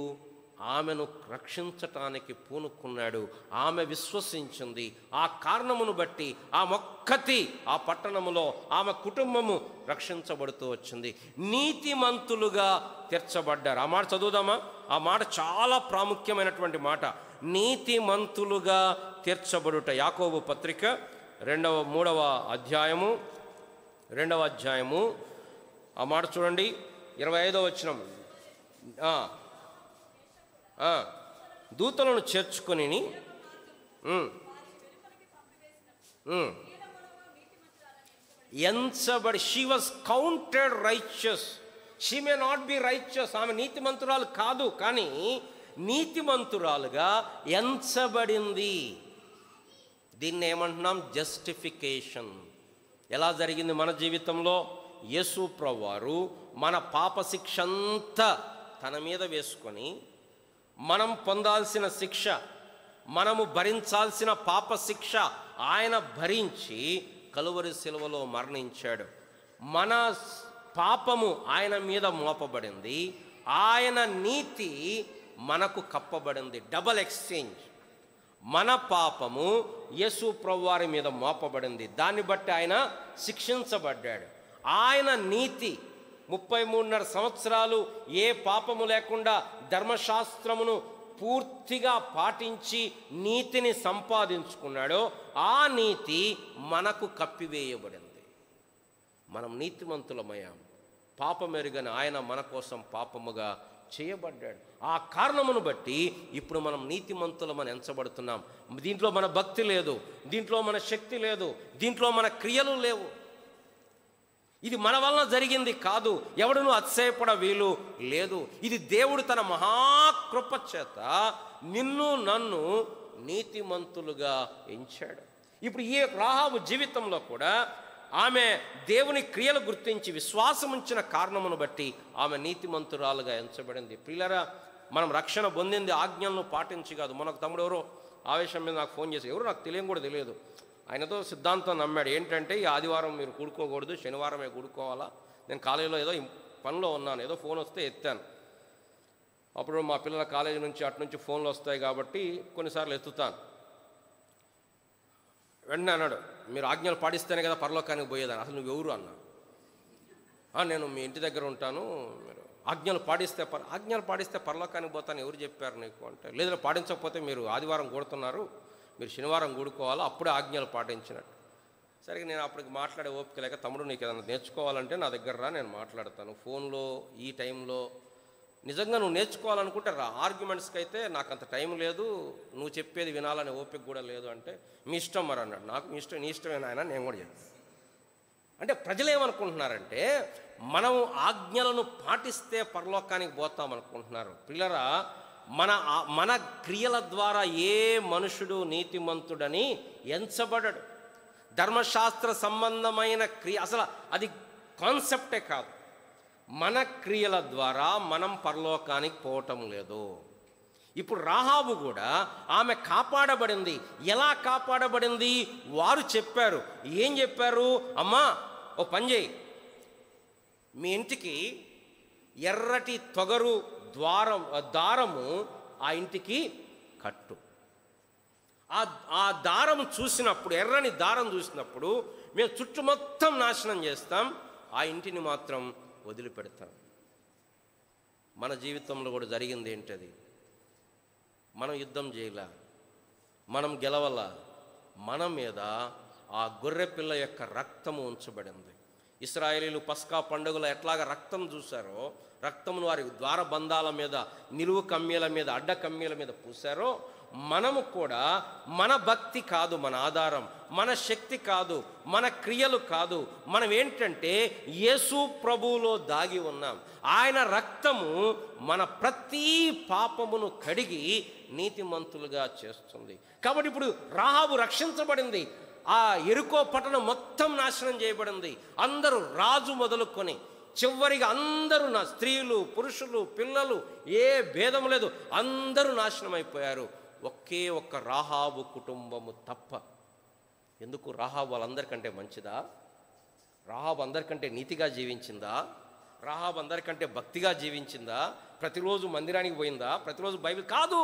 ఆమెను రక్షించటానికి పూనుకున్నాడు. ఆమె విశ్వసించింది. ఆ కారణమును బట్టి ఆమె ఆ పట్టణములో ఆమె కుటుంబము రక్షించబడుతూ వచ్చింది. నీతిమంతులుగా తీర్చబడ్డారు. ఆ మాట చదువుదామా? ఆ మాట చాలా ప్రాముఖ్యమైనటువంటి మాట. నీతిమంతులుగా తీర్చబడుట. యాకోబు పత్రిక 3వ అధ్యాయము ఆ మాట చూడండి, 25వ వచనం. దూతలను చేర్చుకొని ఎంచబడి, she was counted righteous. She may not be righteous, ఆమె నీతిమంతురాలు కాదు, కానీ నీతిమంతురాలుగా ఎంచబడింది. దీన్ని ఏమంటున్నాం? జస్టిఫికేషన్. ఎలా జరిగింది మన జీవితంలో? యేసు ప్రభువారు మన పాప శిక్ష అంతా తన మీద వేసుకొని, మనం పొందాల్సిన శిక్ష, మనము భరించాల్సిన పాప శిక్ష ఆయన భరించి కలువరి శిలువలో మరణించాడు. మన పాపము ఆయన మీద మోపబడింది, ఆయన నీతి మనకు కప్పబడింది. Double exchange. మన పాపము యేసు ప్రభువారి మీద మోపబడింది, దాన్ని బట్టి ఆయన శిక్షించబడ్డాడు. ఆయన నీతి 33.5 సంవత్సరాలు ఏ పాపము లేకుండా ధర్మశాస్త్రమును పూర్తిగా పాటించి నీతిని సంపాదించుకున్నాడో ఆ నీతి మనకు కప్పివేయబడింది. మనం నీతిమంతులమయ్యాం. పాపమెరుగని ఆయన మన కోసం పాపముగా చేయబడ్డాడు. ఆ కారణమును బట్టి ఇప్పుడు మనం నీతిమంతులమని ఎంచబడుతున్నాం. దీంట్లో మన భక్తి లేదు, దీంట్లో మన శక్తి లేదు, దీంట్లో మన క్రియలు లేవు. ఇది మన వలన జరిగింది కాదు, ఎవడును అతిశయపడ వీలు లేదు. ఇది దేవుడు తన మహాకృప చేత నిన్ను నన్ను నీతిమంతులుగా ఎంచాడు. ఇప్పుడు ఈ రాహాబు జీవితంలో కూడా ఆమె దేవుని క్రియలు గుర్తించి విశ్వాసం ఉంచిన కారణమును బట్టి ఆమె నీతిమంతురాలుగా ఎంచబడింది. ప్రియులారా, మనం రక్షణ పొందింది ఆజ్ఞలను పాటించి కాదు. మనకు తమ్ముడు ఎవరో ఆవేశం మీద నాకు ఫోన్ చేసి, ఎవరు నాకు కూడా తెలియదు, ఆయనతో సిద్ధాంతం నమ్మాడు. ఏంటంటే ఈ ఆదివారం మీరు కూడుకోకూడదు, శనివారమే కూడుకోవాలా. నేను కాలేజీలో ఏదో పనిలో ఉన్నాను, ఏదో ఫోన్ వస్తే ఎత్తాను. అప్పుడు మా పిల్లల కాలేజీ నుంచి అటు నుంచి ఫోన్లు వస్తాయి కాబట్టి కొన్నిసార్లు ఎత్తుతాను. వెంటనే అన్నాడు, మీరు ఆజ్ఞలు పాటిస్తేనే కదా పరలోకానికి పోయేదాన్ని. అసలు నువ్వెవరు అన్నా. నేను మీ ఇంటి దగ్గర ఉంటాను, మీరు ఆజ్ఞలు పాటిస్తే పరలోకానికి పోతాను ఎవరు చెప్పారు నీకు అంటే, లేదా పాటించకపోతే మీరు ఆదివారం కూడుతున్నారు, మీరు శనివారం కూడుకోవాలా, అప్పుడే ఆజ్ఞలు పాటించినట్టు. సరే నేను అప్పటికి మాట్లాడే ఓపిక లేక, తమ్ముడు నీకు ఏదైనా నేర్చుకోవాలంటే నా దగ్గర రా, నేను మాట్లాడతాను. ఫోన్లో ఈ టైంలో నిజంగా నువ్వు నేర్చుకోవాలనుకుంటే రా, ఆర్గ్యుమెంట్స్కి అయితే నాకు అంత టైం లేదు, నువ్వు చెప్పేది వినాలనే ఓపిక కూడా లేదు అంటే మీ ఇష్టం మరి అన్నాడు. నాకు మీ ఇష్టం, నీ ఇష్టమేనా ఆయన, నేను కూడా చెప్పాను. అంటే ప్రజలు ఏమనుకుంటున్నారంటే మనం ఆజ్ఞలను పాటిస్తే పరలోకానికి పోతామనుకుంటున్నారు. పిల్లరా, మన క్రియల ద్వారా ఏ మనుషుడు నీతిమంతుడని ఎంచబడడు. ధర్మశాస్త్ర సంబంధమైన క్రియ అసలు అది కాన్సెప్టే కాదు. మన క్రియల ద్వారా మనం పరలోకానికి పోవటం లేదు. ఇప్పుడు రాహాబు కూడా ఆమె కాపాడబడింది. ఎలా కాపాడబడింది? వారు చెప్పారు. ఏం చెప్పారు? అమ్మా ఓ పని చేయి, మీ ఇంటికి ఎర్రటి తొగరు దారము ఆ ఇంటికి కట్టు. ఆ దారం చూసినప్పుడు, ఎర్రని దారం చూసినప్పుడు మేము చుట్టూ మొత్తం నాశనం చేస్తాం, ఆ ఇంటిని మాత్రం వదిలిపెడతాం. మన జీవితంలో కూడా జరిగింది ఏంటది? మనం యుద్ధం చేయలా, మనం గెలవలా, మన మీద ఆ గొర్రె పిల్ల యొక్క రక్తము ఉంచబడింది. ఇశ్రాయేలీలు పస్కా పండుగలో ఎట్లాగా రక్తం చూశారో, రక్తమును వారి ద్వారబంధాల మీద, నిలువు కమ్మీల మీద, అడ్డ కమ్మీల మీద పూశారో, మనము కూడా మన భక్తి కాదు మన ఆధారం, మన శక్తి కాదు, మన క్రియలు కాదు, మనం ఏంటంటే యేసు ప్రభువులో దాగి ఉన్నాం. ఆయన రక్తము మన ప్రతి పాపమును కడిగి నీతిమంతులుగా చేస్తుంది. కాబట్టి ఇప్పుడు రాహాబు రక్షించబడింది. ఆ యెరికో పట్టణం మొత్తం నాశనం చేయబడింది. అందరూ, రాజు మొదలుకొని చివరిగా అందరూ, నా స్త్రీలు, పురుషులు, పిల్లలు, ఏ భేదం లేదు, అందరూ నాశనం అయిపోయారు. ఒకే ఒక్క రాహాబు కుటుంబము తప్ప. ఎందుకు? రాహాబు వాళ్ళందరికంటే మంచిదా? రాహాబు అందరికంటే నీతిగా జీవించిందా? రాహాబు అందరికంటే భక్తిగా జీవించిందా? ప్రతిరోజు మందిరానికి పోయిందా? ప్రతిరోజు బైబిల్ కాదు.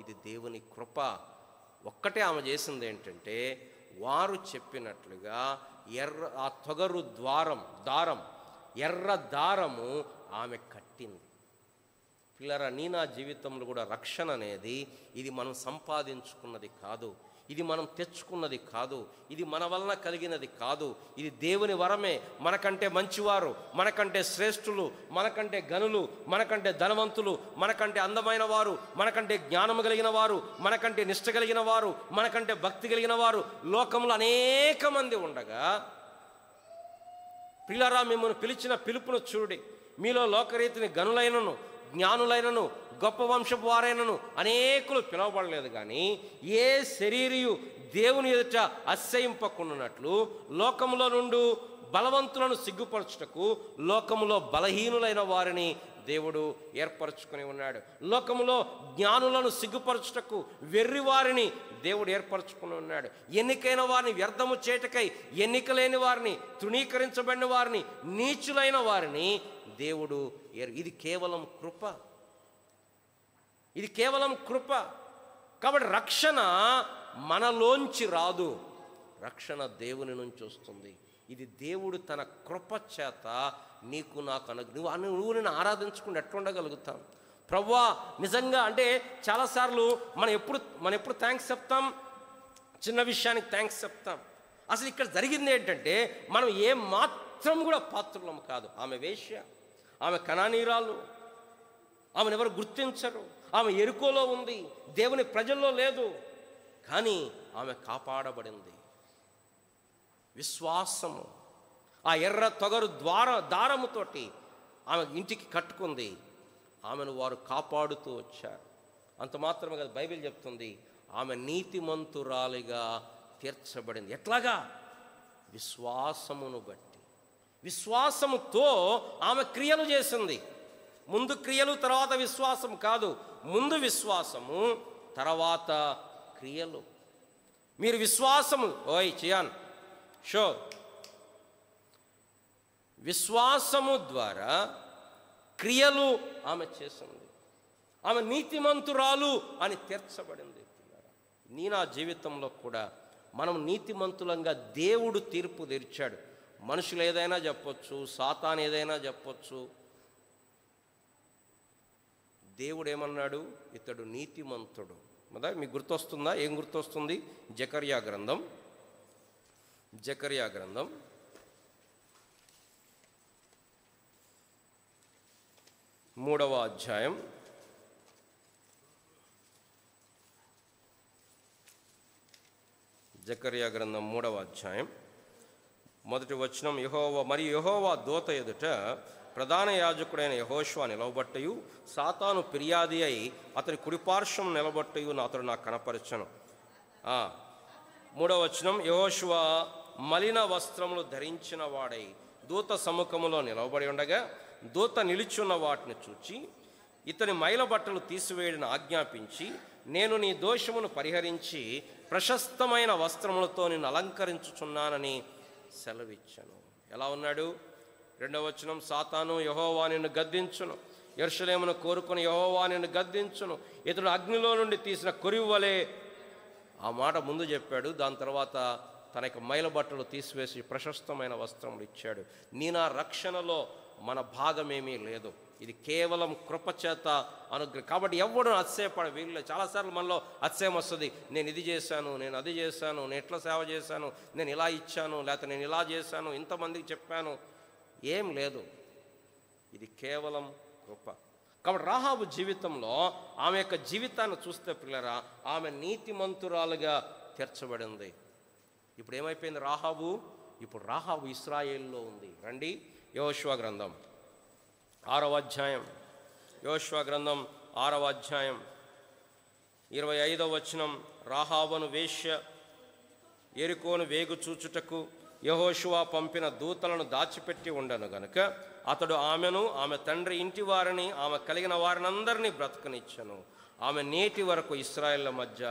ఇది దేవుని కృప. ఒక్కటే ఆమె చేసింది ఏంటంటే, వారు చెప్పినట్లుగా ఆ తొగరు దారం ఎర్ర దారము ఆమె కట్టింది. పిల్లరా, నా జీవితంలో కూడా రక్షణ అనేది ఇది మనం సంపాదించుకున్నది కాదు, ఇది మనం తెచ్చుకున్నది కాదు, ఇది మన వలన కలిగినది కాదు. ఇది దేవుని వరమే. మనకంటే మంచివారు, మనకంటే శ్రేష్ఠులు, మనకంటే గనులు, మనకంటే ధనవంతులు, మనకంటే అందమైన వారు, మనకంటే జ్ఞానము కలిగిన వారు, మనకంటే నిష్ట కలిగిన వారు, మనకంటే భక్తి కలిగిన వారు లోకంలో అనేక మంది ఉండగా, పిల్లరా మిమ్మల్ని పిలిచిన పిలుపును చూడి. మీలో లోకరీతిని గనులైనను, జ్ఞానులైనను, గొప్ప వంశపు వారైనను అనేకులు పిలవబడలేదు. కానీ ఏ శరీరియు దేవుని ఎదుట అసహ్యింపకున్నట్లు లోకములో నుండి బలవంతులను సిగ్గుపరచుటకు లోకములో బలహీనులైన వారిని దేవుడు ఏర్పరచుకొని ఉన్నాడు. లోకములో జ్ఞానులను సిగ్గుపరచుటకు వెర్రివారిని దేవుడు ఏర్పరచుకుని ఉన్నాడు. ఎన్నికైన వారిని వ్యర్థము చేటకై ఎన్నిక లేని వారిని, తృణీకరించబడిన వారిని, నీచులైన వారిని దేవుడు ఇది కేవలం కృప. ఇది కేవలం కృప. కాబట్టి రక్షణ మనలోంచి రాదు, రక్షణ దేవుని నుంచి వస్తుంది. ఇది దేవుడు తన కృప చేత నీకు నాకు నువ్వు నేను ఆరాధించుకుని ఎట్లా ఉండగలుగుతాం? ప్రభువా నిజంగా అంటే చాలాసార్లు మనం ఎప్పుడు థ్యాంక్స్ చెప్తాం? చిన్న విషయానికి థ్యాంక్స్ చెప్తాం. అసలు ఇక్కడ జరిగింది ఏంటంటే, మనం ఏం మాత్రం కూడా పాత్రులం కాదు. ఆమె వేశ్య, ఆమె కనానీరాలు, ఆమెను ఎవరు గుర్తించరు. ఆమె యెరికోలో ఉంది, దేవుని ప్రజల్లో లేదు, కానీ ఆమె కాపాడబడింది. విశ్వాసము, ఆ ఎర్ర తొగరు దారముతోటి ఆమె ఇంటికి కట్టుకుంది. ఆమెను వారు కాపాడుతూ వచ్చారు. అంత మాత్రమే కదా, బైబిల్ చెప్తుంది ఆమె నీతిమంతురాలిగా తీర్చబడింది. ఎట్లాగా? విశ్వాసమును బట్టి. విశ్వాసముతో ఆమె క్రియలు చేసింది. ముందు క్రియలు తర్వాత విశ్వాసం కాదు, ముందు విశ్వాసము తర్వాత క్రియలు. మీరు విశ్వాసము చియాన్ షో విశ్వాసము ద్వారా క్రియలు ఆమె చేసింది. ఆమె నీతిమంతురాలు అని తీర్చబడింది. నీ నా జీవితంలో కూడా మనం నీతిమంతులంగా దేవుడు తీర్పు తెరిచాడు. మనుషులు ఏదైనా చెప్పొచ్చు, సాతాను ఏదైనా చెప్పొచ్చు, దేవుడు ఏమన్నాడు? ఇతడు నీతిమంతుడు. కదా, మీకు గుర్తొస్తుందా? ఏం గుర్తొస్తుంది? జకర్యా గ్రంథం 3వ అధ్యాయం 3వ అధ్యాయం 1వ వచనం. యెహోవా దూత ఎదుట ప్రధాన యాజకుడైన యెహోషువ నిలవబట్టయు సాతాను ఫిర్యాది అయి అతని కుడిపార్శ్వం నిలబట్టయు అతడు నాకు కనపరచను. 3వ వచనం. యెహోషువ మలిన వస్త్రములు ధరించిన వాడై దూత సముఖములో నిలవబడి ఉండగా దూత నిలుచున్న వాటిని చూచి ఇతని మైల బట్టలు తీసివేయడని ఆజ్ఞాపించి, నేను నీ దోషమును పరిహరించి ప్రశస్తమైన వస్త్రములతో నిన్ను అలంకరించుచున్నానని సెలవిచ్చాను. ఎలా ఉన్నాడు? 2వ వచనం. సాతాను యెహోవా నిన్ను గద్దించును, యెరూషలేమును కోరుకుని యెహోవా నిన్ను గద్దించును, ఇతడు అగ్నిలో నుండి తీసిన కొరివలే. ఆ మాట ముందు చెప్పాడు. దాని తర్వాత తన యొక్క మైల బట్టలు తీసివేసి ప్రశస్తమైన వస్త్రములు ఇచ్చాడు. నీ నా రక్షణలో మన భాగమేమీ లేదు, ఇది కేవలం కృపచేత అనుగ్రహం. కాబట్టి ఎవడు అతిశయపడ వీళ్ళు. చాలాసార్లు మనలో అతిశయం వస్తుంది. నేను ఇది చేశాను, నేను అది చేశాను, నేను ఎట్లా సేవ చేశాను, నేను ఇలా ఇచ్చాను, లేకపోతే నేను ఇలా చేశాను, ఇంతమందికి చెప్పాను. ఏం లేదు, ఇది కేవలం కృప. కాబట్టి రాహాబు జీవితంలో ఆమె యొక్క జీవితాన్ని చూస్తే పిల్లరా, ఆమె నీతిమంతురాలుగా తీర్చబడింది. ఇప్పుడు ఏమైపోయింది రాహాబు? ఇప్పుడు రాహాబు ఇశ్రాయేలులో ఉంది. రండి, యెహోషువ గ్రంథం 6వ అధ్యాయం. యెహోషువ గ్రంథం 6వ అధ్యాయం 25వ వచనం. రాహాబును వేశ్య యెరికోను వేగు చూచుటకు యెహోషువ పంపిన దూతలను దాచిపెట్టి ఉండను గనుక అతడు ఆమెను, ఆమె తండ్రి ఇంటి వారిని, ఆమె కలిగిన వారినందరినీ బ్రతకనిచ్చను. ఆమె నేటి వరకు ఇశ్రాయేళ్ల మధ్య.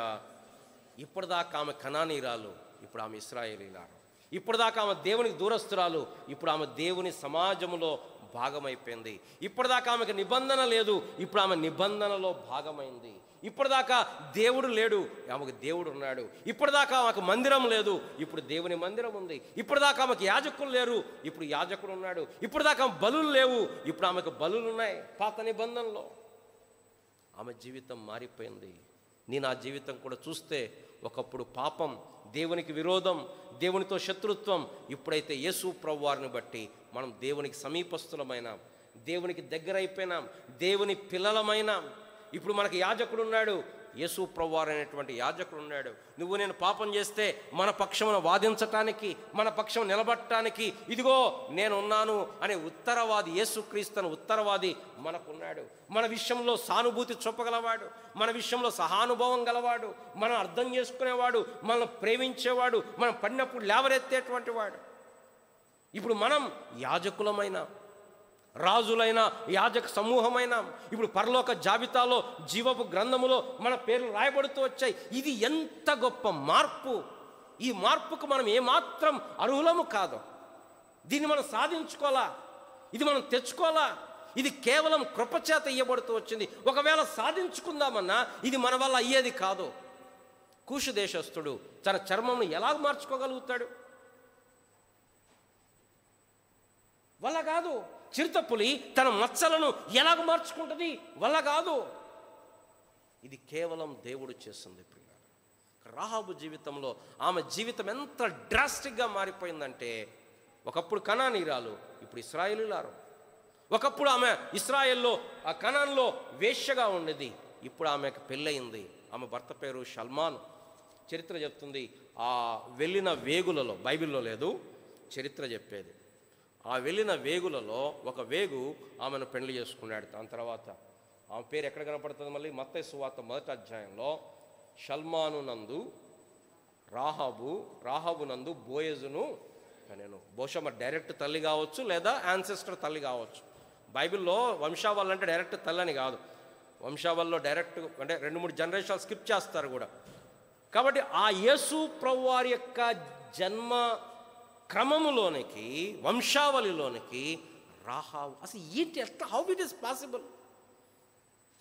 ఇప్పటిదాకా ఆమె కనానీరాలు, ఇప్పుడు ఆమె ఇశ్రాయేలీరాలు. ఇప్పటిదాకా ఆమె దేవునికి దూరస్తురాలు, ఇప్పుడు ఆమె దేవుని సమాజంలో భాగమైపోయింది. ఇప్పటిదాకా ఆమెకు నిబంధన లేదు, ఇప్పుడు ఆమె నిబంధనలో భాగమైంది. ఇప్పటిదాకా దేవుడు లేడు, ఆమెకు దేవుడు ఉన్నాడు. ఇప్పటిదాకా ఆమెకు మందిరం లేదు, ఇప్పుడు దేవుని మందిరం ఉంది. ఇప్పటిదాకా ఆమెకు యాజకులు లేరు, ఇప్పుడు యాజకుడు ఉన్నాడు. ఇప్పటిదాకా బలులు లేవు, ఇప్పుడు ఆమెకు బలులు ఉన్నాయి. పాత నిబంధనలో ఆమె జీవితం మారిపోయింది. నేను ఆ జీవితం కూడా చూస్తే ఒకప్పుడు పాపం, దేవునికి విరోధం, దేవునితో శత్రుత్వం. ఇప్పుడైతే యేసు ప్రభువారిని బట్టి మనం దేవునికి సమీపస్తులమైనాం, దేవునికి దగ్గరైపోయినాం, దేవుని పిల్లలమైనాం. ఇప్పుడు మనకి యాజకుడు ఉన్నాడు, యేసు ప్రభువారు అనేటువంటి యాజకుడు ఉన్నాడు. నువ్వు నేను పాపం చేస్తే మన పక్షమును వాదించటానికి, మన పక్షం నిలబట్టడానికి ఇదిగో నేనున్నాను అనే ఉత్తరవాది, యేసుక్రీస్తును ఉత్తరవాది మనకున్నాడు. మన విషయంలో సానుభూతి చూపగలవాడు, మన విషయంలో సహానుభవం గలవాడు, మనం అర్థం చేసుకునేవాడు, మనల్ని ప్రేమించేవాడు, మనం పడినప్పుడు లేవనెత్తేటువంటి వాడు. ఇప్పుడు మనం యాజకులమైన, రాజులైన యాజక సమూహమైన, ఇప్పుడు పరలోక జాబితాలో జీవపు గ్రంథములో మన పేర్లు రాయబడుతూ వచ్చాయి. ఇది ఎంత గొప్ప మార్పు! ఈ మార్పుకు మనం ఏమాత్రం అర్హులము కాదు. దీన్ని మనం సాధించుకోవాలా, ఇది మనం తెచ్చుకోవాలా. ఇది కేవలం కృపచేత ఇయ్యబడుతూ వచ్చింది. ఒకవేళ సాధించుకుందామన్నా ఇది మన వల్ల అయ్యేది కాదు. కూషు దేశస్థుడు తన చర్మంను ఎలా మార్చుకోగలుగుతాడు? వల్ల కాదు. చిరుతపులి తన మచ్చలను ఎలాగ మార్చుకుంటుంది? వల్ల కాదు. ఇది కేవలం దేవుడు చేస్తుంది. ప్రియులారా, రాహాబు జీవితంలో ఆమె జీవితం ఎంత డ్రాస్టిక్గా మారిపోయిందంటే, ఒకప్పుడు కనానీరాలు, ఇప్పుడు ఇశ్రాయేలీయులారు. ఒకప్పుడు ఆమె ఇశ్రాయేల్లో ఆ కనాన్లో వేశ్యగా ఉండేది, ఇప్పుడు ఆమెకు పెళ్ళయింది. ఆమె భర్త పేరు షల్మాన్. చరిత్ర చెప్తుంది, ఆ వెళ్ళిన వేగులలో, బైబిల్లో లేదు, చరిత్ర చెప్పేది. ఆ వెళ్ళిన వేగులలో ఒక వేగు ఆమెను పెళ్లి చేసుకున్నాడు. దాని తర్వాత ఆమె పేరు ఎక్కడ కనపడుతుంది? మళ్ళీ మత్తయి సువార్త 1వ అధ్యాయంలో షల్మాను నందు రాహాబు నందు బోయజును కనెను. బహుశా మరి డైరెక్ట్ తల్లి కావచ్చు, లేదా యాన్సెస్టర్ తల్లి కావచ్చు. బైబిల్లో వంశావళి అంటే డైరెక్ట్ తల్లి అని కాదు. వంశావళిలో డైరెక్ట్ అంటే 2-3 జనరేషన్లు స్కిప్ చేస్తారు కూడా. కాబట్టి ఆ యేసు ప్రభువారి యొక్క జన్మ క్రమములోనికి, వంశావళిలోనికి రాహాబు అసలు ఏంటి, ఎట్లా, హౌ ఇట్ ఈస్ పాసిబుల్?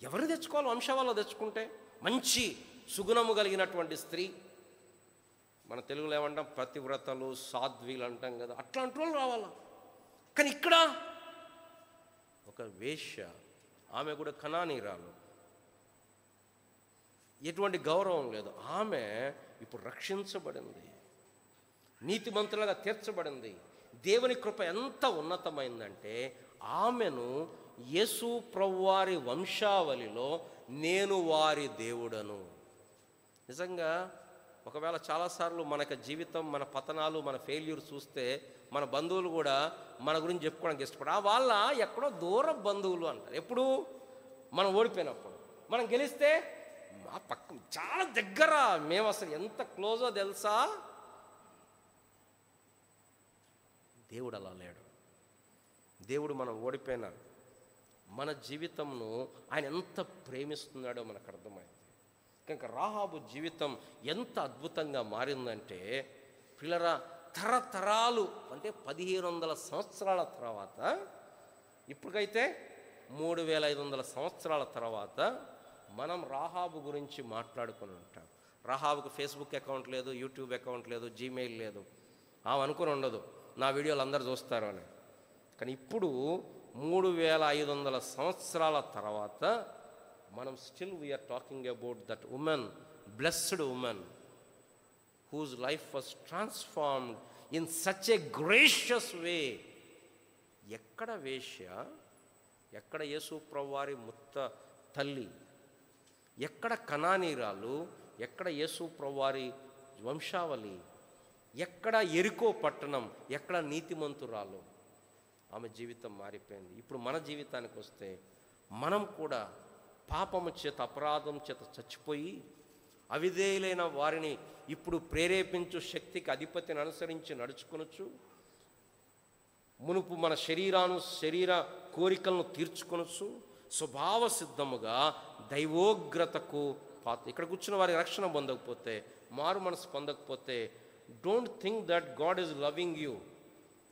ఎవరు తెచ్చుకోవాలి? వంశావళిలో తెచ్చుకుంటే మంచి సుగుణము కలిగినటువంటి స్త్రీ, మన తెలుగులో ఏమంటాం పతివ్రతలు, సాధ్వీలు అంటాం కదా, అట్లాంటి వాళ్ళు రావాలా? కానీ ఇక్కడ ఒక వేశ్య, ఆమె కూడా కనానీరాలు, ఎటువంటి గౌరవం లేదు. ఆమె ఇప్పుడు రక్షించబడింది, నీతిమంతులుగా తీర్చబడింది. దేవుని కృప ఎంత ఉన్నతమైందంటే ఆమెను యేసు ప్రభువారి వంశావళిలో నేను వారి దేవుడను. నిజంగా ఒకవేళ చాలాసార్లు మనకు జీవితం, మన పతనాలు, మన ఫెయిల్యూర్ చూస్తే మన బంధువులు కూడా మన గురించి చెప్పుకోవడానికి ఇష్టపడరు. వాళ్ళ ఎక్కడో దూర బంధువులు అంటారు. ఎప్పుడు? మనం ఓడిపోయినప్పుడు. మనం గెలిస్తే మా పక్క చాలా దగ్గర, మేము అసలు ఎంత క్లోజో తెలుసా. దేవుడు అలా లేడు. దేవుడు మనం ఓడిపోయిన మన జీవితంను ఆయన ఎంత ప్రేమిస్తున్నాడో మనకు అర్థమైంది. కనుక రాహాబు జీవితం ఎంత అద్భుతంగా మారిందంటే పిల్లరా, తరతరాలు అంటే 1500 సంవత్సరాల తర్వాత, ఇప్పటికైతే 3500 సంవత్సరాల తర్వాత మనం రాహాబు గురించి మాట్లాడుకొని ఉంటాం. రాహాబుకు ఫేస్బుక్ అకౌంట్ లేదు, యూట్యూబ్ అకౌంట్ లేదు, జీమెయిల్ లేదు. ఆమె అనుకుని ఉండదు నా వీడియోలు అందరు చూస్తారు అని. కానీ ఇప్పుడు 3500 సంవత్సరాల తర్వాత మనం still we are talking about that women, blessed women whose life was transformed in such a gracious way. ఎక్కడ వేశ్య, ఎక్కడ యేసు ప్రభువారి ముత్త తల్లి, ఎక్కడ కనానీరాలు, ఎక్కడ యేసు ప్రభువారి వంశావళి, ఎక్కడ ఎరికో పట్టణం, ఎక్కడ నీతిమంతురాలు. ఆమె జీవితం మారిపోయింది. ఇప్పుడు మన జీవితానికి వస్తే మనం కూడా పాపము చేత, అపరాధం చేత చచ్చిపోయి అవిధేయులైన వారిని ఇప్పుడు ప్రేరేపించు శక్తికి అధిపతిని అనుసరించి నడుచుకొనొచ్చు. మునుపు మన శరీర కోరికలను తీర్చుకొనొచ్చు. స్వభావ సిద్ధముగా దైవోగ్రతకు ఇక్కడ కూర్చున్న వారి రక్షణ పొందకపోతే, మారు మనసు పొందకపోతే, don't think that God is loving you.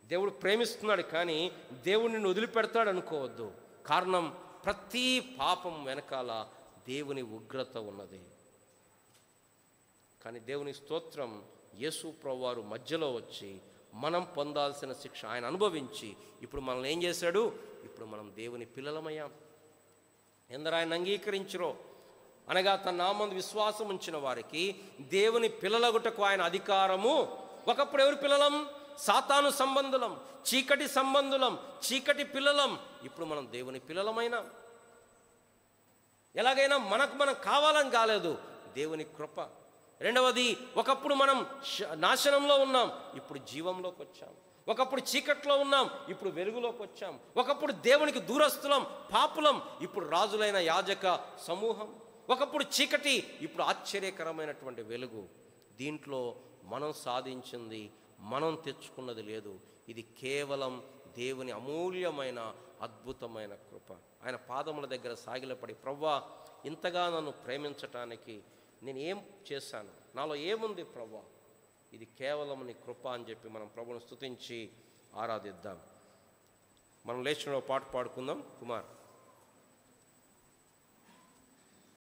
దేవుడు ప్రేమిస్తున్నాడు కానీ దేవుడు నిన్ను వదిలిపెడతాడు అనుకోవద్దు. కారణం ప్రతి పాపం వెనకాల దేవుని ఉగ్రత ఉన్నది. కానీ దేవుని స్తోత్రం, యేసు ప్రభువారు మధ్యలో వచ్చి మనం పొందాల్సిన శిక్ష ఆయన అనుభవించి ఇప్పుడు మనల్ని ఏం చేశాడు? ఇప్పుడు మనం దేవుని పిల్లలమయ్యాం. ఎందరు ఆయన అంగీకరించరో అనగా తన నామందు విశ్వాసం ఉంచిన వారికి దేవుని పిల్లలగుటకు ఆయన అధికారము. ఒకప్పుడు ఎవరి పిల్లలం? సాతాను సంబంధులం, చీకటి సంబంధులం, చీకటి పిల్లలం. ఇప్పుడు మనం దేవుని పిల్లలమైనా. ఎలాగైనా మనం కావాలని కాలేదు, దేవుని కృప. రెండవది, ఒకప్పుడు మనం నాశనంలో ఉన్నాం, ఇప్పుడు జీవంలోకి వచ్చాం. ఒకప్పుడు చీకట్లో ఉన్నాం, ఇప్పుడు వెలుగులోకి వచ్చాం. ఒకప్పుడు దేవునికి దూరస్తులం, పాపులం, ఇప్పుడు రాజులైన యాజక సమూహం. ఒకప్పుడు చీకటి, ఇప్పుడు ఆశ్చర్యకరమైనటువంటి వెలుగు. దీంట్లో మనం సాధించింది, మనం తెచ్చుకున్నది లేదు. ఇది కేవలం దేవుని అమూల్యమైన అద్భుతమైన కృప. ఆయన పాదముల దగ్గర సాగిలపడి, ప్రభువా ఇంతగా నన్ను ప్రేమించటానికి నేను ఏం చేశాను, నాలో ఏముంది ప్రభువా, ఇది కేవలం నీ కృప అని చెప్పి మనం ప్రభువును స్తుతించి ఆరాధిద్దాం. మనం లేచిన పాట పాడుకుందాం. కుమార్